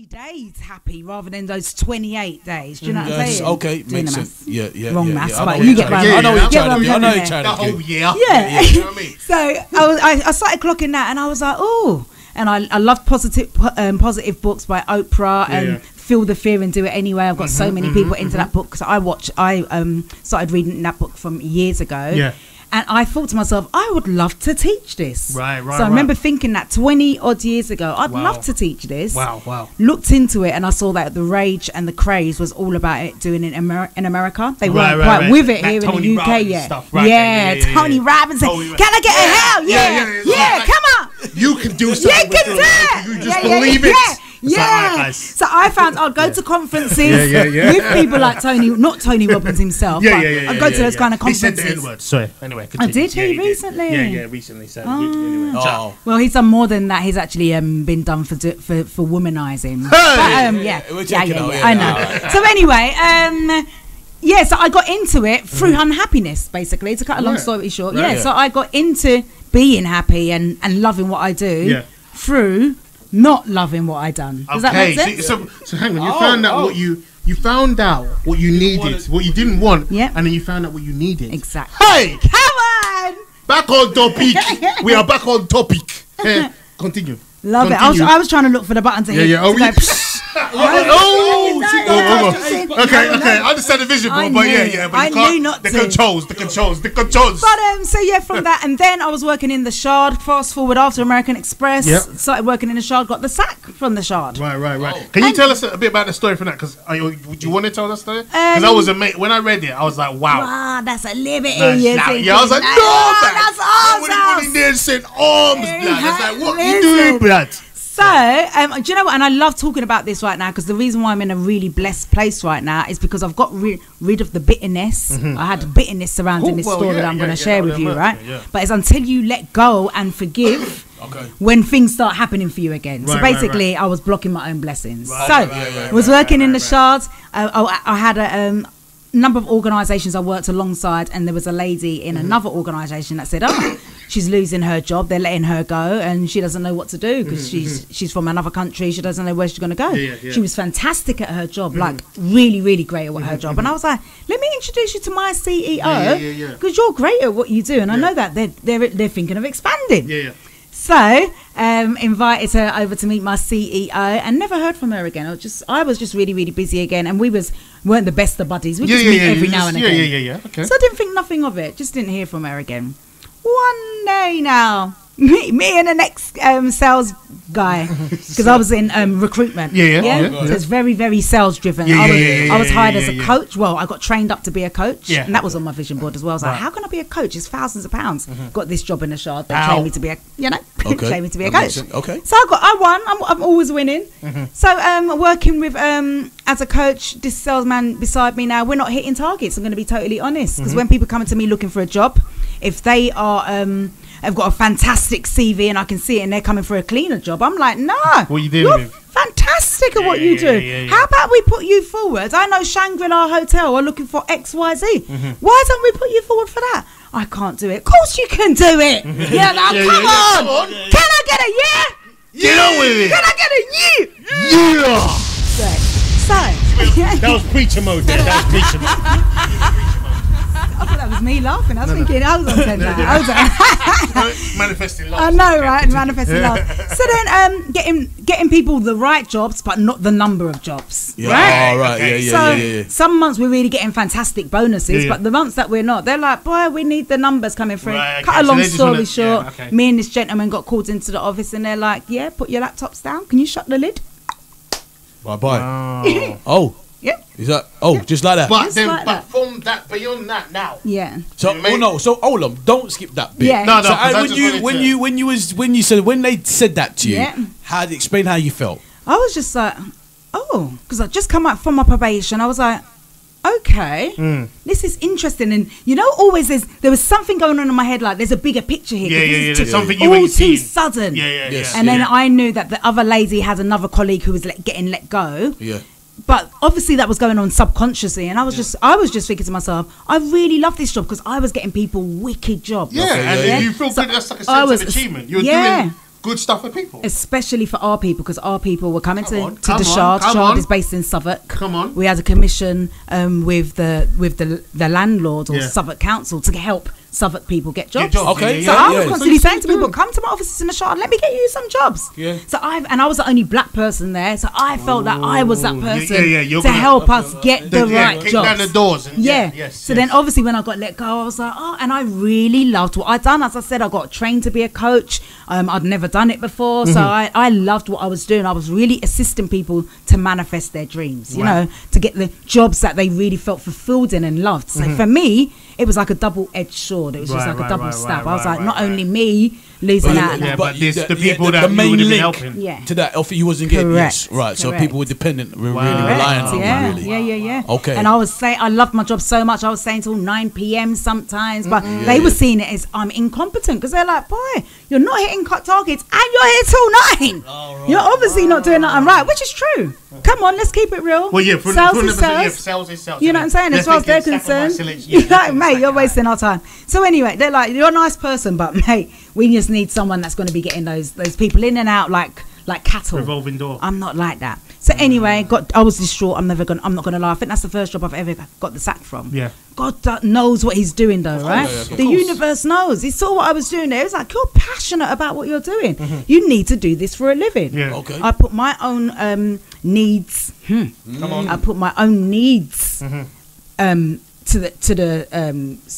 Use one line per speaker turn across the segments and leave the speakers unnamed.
days happy rather than those 28 days. Do you know what I'm saying?
Okay, makes sense. Yeah.
Wrong maths,
I
but
know
you get
I know what you're trying to do. I know you're trying
The
to
whole
do.
year.
Yeah.
You know what I mean?
So I started clocking that, and I was like, oh. And I love positive books by Oprah and Feel the Fear and Do It Anyway. I've got so many people into that book because I started reading that book from years ago.
Yeah.
And I thought to myself, I would love to teach this.
Right.
So I remember thinking that 20 odd years ago, I'd love to teach this.
Wow.
Looked into it, and I saw that the rage and the craze was all about it doing it in America. They weren't quite with it here in the UK yet. Tony Robinson. Can I get a hell? Yeah, come on.
You can do something.
You can do it.
You just believe it.
Yeah. So I found I'd go to conferences with people like not Tony Robbins himself. I'd go to those kind of conferences.
He said the N-word. Sorry. Anyway, continue.
Did he recently?
Yeah, recently. So anyway.
Well, he's done more than that. He's actually been done for womanizing. I know. So anyway, so I got into it through unhappiness, basically, to cut a long story short. So I got into being happy and loving what I do through not loving what I done. Does that make sense?
So hang on, you found out what you found out what you needed, what you didn't want, and then you found out what you needed.
Exactly.
Hey,
come on!
Back on topic. We are back on topic. Continue.
Love it. I was trying to look for the button to hit.
Okay. I understand the vision, bro. But but you can't. The controls.
But from that, and then I was working in the Shard. Fast forward after American Express, started working in the Shard. Got the sack from the Shard.
Right. Can you tell us a bit about the story from that? Because would you want to tell that story? Because I was amazed when I read it. I was like, wow,
that's a liberty.
I was like, no, that's awesome. Somebody went in there and said arms, blood. I was like, what you doing, blood?
So, do you know what? And I love talking about this right now because the reason why I'm in a really blessed place right now is because I've got rid of the bitterness. I had bitterness surrounding this story that I'm going to share with you, right? But it's until you let go and forgive when things start happening for you again. So basically, I was blocking my own blessings. I was working in the Shards. I had a number of organisations I worked alongside, and there was a lady in another organisation that said, she's losing her job, they're letting her go, and she doesn't know what to do because she's from another country, she doesn't know where she's going to go. She was fantastic at her job, like really, really great at her job. And I was like, let me introduce you to my CEO because you're great at what you do, and I know that they're thinking of expanding. So invited her over to meet my CEO and never heard from her again. I was just really, really busy again, and we weren't the best of buddies. We just meet every now and again.
Okay.
So I didn't think nothing of it. Just didn't hear from her again. One day now, me and the next sales guy, because I was in recruitment. So it's very, very sales driven. I was hired as a coach. Well, I got trained up to be a coach, and that was on my vision board as well. I was like, how can I be a coach? It's thousands of pounds. Got this job in the Shard. They trained me to be a, trained me to be a coach.
Okay.
So I won. I'm always winning. So working with as a coach, this salesman beside me now, we're not hitting targets. I'm going to be totally honest, because when people come to me looking for a job, if they are have got a fantastic CV and I can see it and they're coming for a cleaner job, I'm like, nah,
what you doing?
Fantastic at what you do. How about we put you forward? I know Shangri-La Hotel are looking for XYZ. Why don't we put you forward for that? I can't do it. Of course you can do it. Come on. Can I get a
Get on with it.
Can I get a So
that was preacher mode there. That was preacher mode.
I thought that was me laughing. I was thinking I was on Tendai.
Manifesting love.
I know, right? Manifesting love. So then, getting people the right jobs, but not the number of jobs. Right? Some months we're really getting fantastic bonuses, but the months that we're not, they're like, boy, we need the numbers coming through. Cut a long story short, me and this gentleman got called into the office, and they're like, yeah, put your laptops down. Can you shut the lid?
Bye bye. Oh.
Yep.
Is that just like that?
But then, but from that, beyond that now.
Yeah.
So so hold on, don't skip that bit.
Yeah.
No.
So when they said that to you, explain how you felt?
I was just like, because I just come out from my probation. I was like, okay, this is interesting, and always there was something going on in my head, like there's a bigger picture here.
There's something you
all
ain't
too
seen.
sudden.
And
then I knew that the other lady had another colleague who was getting let go.
Yeah.
But obviously that was going on subconsciously, and I was just thinking to myself, I really love this job because I was getting people wicked jobs.
And you feel good. That's like a sense of achievement. You're doing good stuff for people.
Especially for our people, because our people were coming to
Come
the Shard.
on.
Shard is based in Southwark.
Come on.
We had a commission with the landlord or Southwark Council to help Southwark people get jobs.
Okay,
so I was constantly saying to people, come to my offices in the Shard, let me get you some jobs.
Yeah.
So I was the only black person there, so I felt that I was that person to
gonna
help us get the right
kick
jobs.
down the doors. And
So then obviously when I got let go, I was like, and I really loved what I'd done. As I said, I got trained to be a coach. I'd never done it before, so I loved what I was doing. I was really assisting people to manifest their dreams, you know, to get the jobs that they really felt fulfilled in and loved. So for me, it was like a double-edged sword. It was just like a double stab. I was like, not only me losing out.
But the people that you would have been helping.
To that offer, you wasn't getting
Correct.
right. So people were dependent, were really relying on you. Really.
Yeah.
Okay.
And I was saying, I loved my job so much. I was saying till 9 p.m. sometimes, but they were seeing it as I'm incompetent because they're like, boy, you're not hitting targets and you're here till 9. You're obviously not doing nothing right, which is true. Come on, let's keep it real.
Well, yeah,
sales is sales. You know what I'm saying? As far as they're concerned, mate, you're wasting our time. So anyway, they're like, you're a nice person, but mate, we just need someone that's going to be getting those people in and out like cattle.
Revolving door.
I'm not like that. So anyway, I was distraught. I'm not gonna lie. I think that's the first job I've ever got the sack from.
Yeah.
God knows what he's doing though, right? The universe knows. He saw what I was doing there. It was like, you're passionate about what you're doing. You need to do this for a living.
Yeah.
Okay.
I put my own needs.
Come on.
I put my own needs to the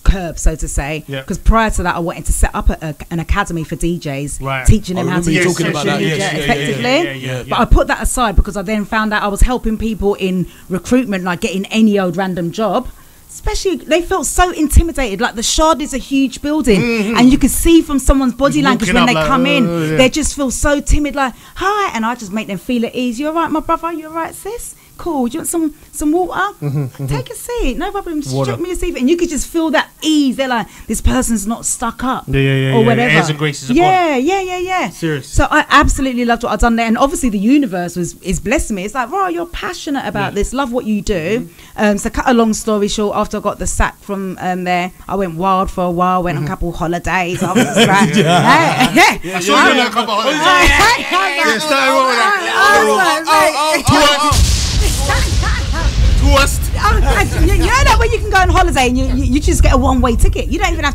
curb, so to say. Because prior to that, I wanted to set up an academy for DJs, teaching them how to use social media effectively. But I put that aside because I then found out I was helping people in recruitment, like getting any old random job. Especially, they felt so intimidated. Like the Shard is a huge building, and you could see from someone's body language when they come in, they just feel so timid. Like, hi, and I just make them feel at ease. You all right, my brother? You all right, sis? Cool. Do you want some water? Take a seat. No problem. Just drop me a seat, and you could just feel that ease. They're like, this person's not stuck up, or whatever.
Airs and graces
yeah.
Seriously.
So I absolutely loved what I've done there, and obviously the universe is blessing me. It's like, right, you're passionate about this. Love what you do. So cut a long story short, after I got the sack from there, I went wild for a while. Went on a couple holidays. I was like,
I saw you on a couple holidays.
You know that when you can go on holiday and you just get a one-way ticket. You don't even have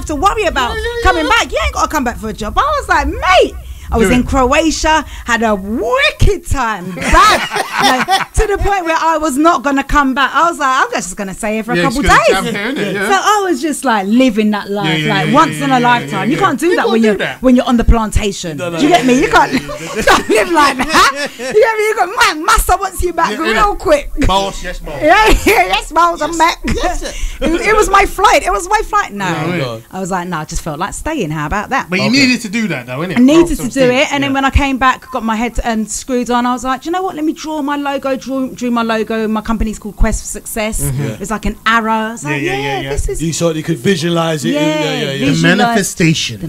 to worry about coming back. You ain't got to come back for a job. I was like, mate, I was in Croatia, had a wicked time back, to the point where I was not going to come back. I was like, I'm just going to stay here for a couple days. So I was just like living that life, once in a lifetime. You can't do that when you're on the plantation. Do you get me? You can't live like that. You get me? You got master wants you back real quick.
Boss, yes, boss.
Yes, boss, I'm back. It was my flight. No, I was like, no, I just felt like staying. How about that?
But you needed to do that, though, innit?
I needed to do it, and then when I came back, got my head screwed on, I was like, do you know what, let me draw my logo. Drew my logo. My company's called Quest for Success. It's like an arrow. I was like, this is,
you saw you could visualize it.
The manifestation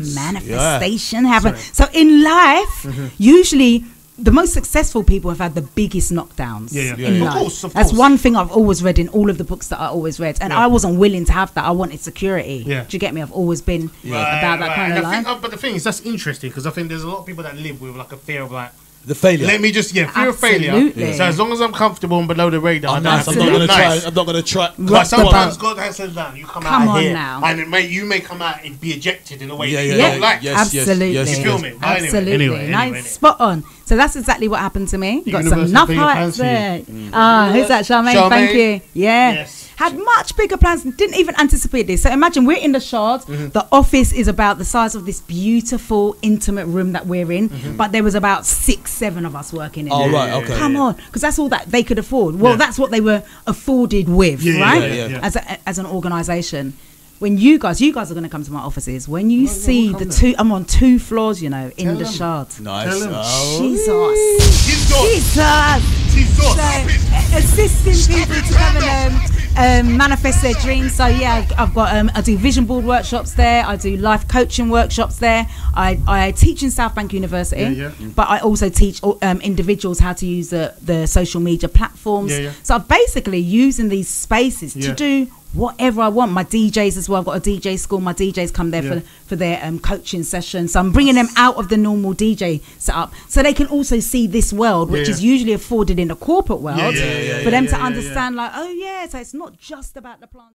happen. So in life, usually the most successful people have had the biggest knockdowns in life. Of course. That's one thing I've always read in all of the books that I always read, and I wasn't willing to have that. I wanted security. Do you get me? I've always been about that kind of life.
But the thing is, that's interesting because I think there's a lot of people that live with like a fear of like
the failure.
Let me just fear of failure. So as long as I'm comfortable and below the radar,
I'm not gonna try. I'm not gonna try.
But sometimes God has said that you come out here
now,
and you may come out and be ejected in a way you don't like.
Absolutely.
You feel me?
Absolutely.
Anyway.
Spot on. So that's exactly what happened to me. Got some enough heights there. Who's that? Charmaine. Thank you. Yes. Had much bigger plans. Didn't even anticipate this. So imagine we're in the Shard. The office is about the size of this beautiful, intimate room that we're in. But there was about 6-7 of us working in there.
Right, okay.
Come on, because that's all that they could afford. Well, that's what they were afforded with, right? As an organisation. When you guys are going to come to my offices. When you see the two, I'm on 2 floors, in the Shard.
Nice.
Jesus. Assisting people to come and manifest their dreams. So I've got I do vision board workshops there. I do life coaching workshops there. I teach in South Bank University, but I also teach individuals how to use the social media platforms. So I'm basically using these spaces to do whatever I want. My DJs as well. I've got a DJ school. My DJs come there for their coaching sessions. So I'm bringing them out of the normal DJ setup so they can also see this world, which is usually afforded in the corporate world, for them to understand like, oh yeah, so it's not just about the plant.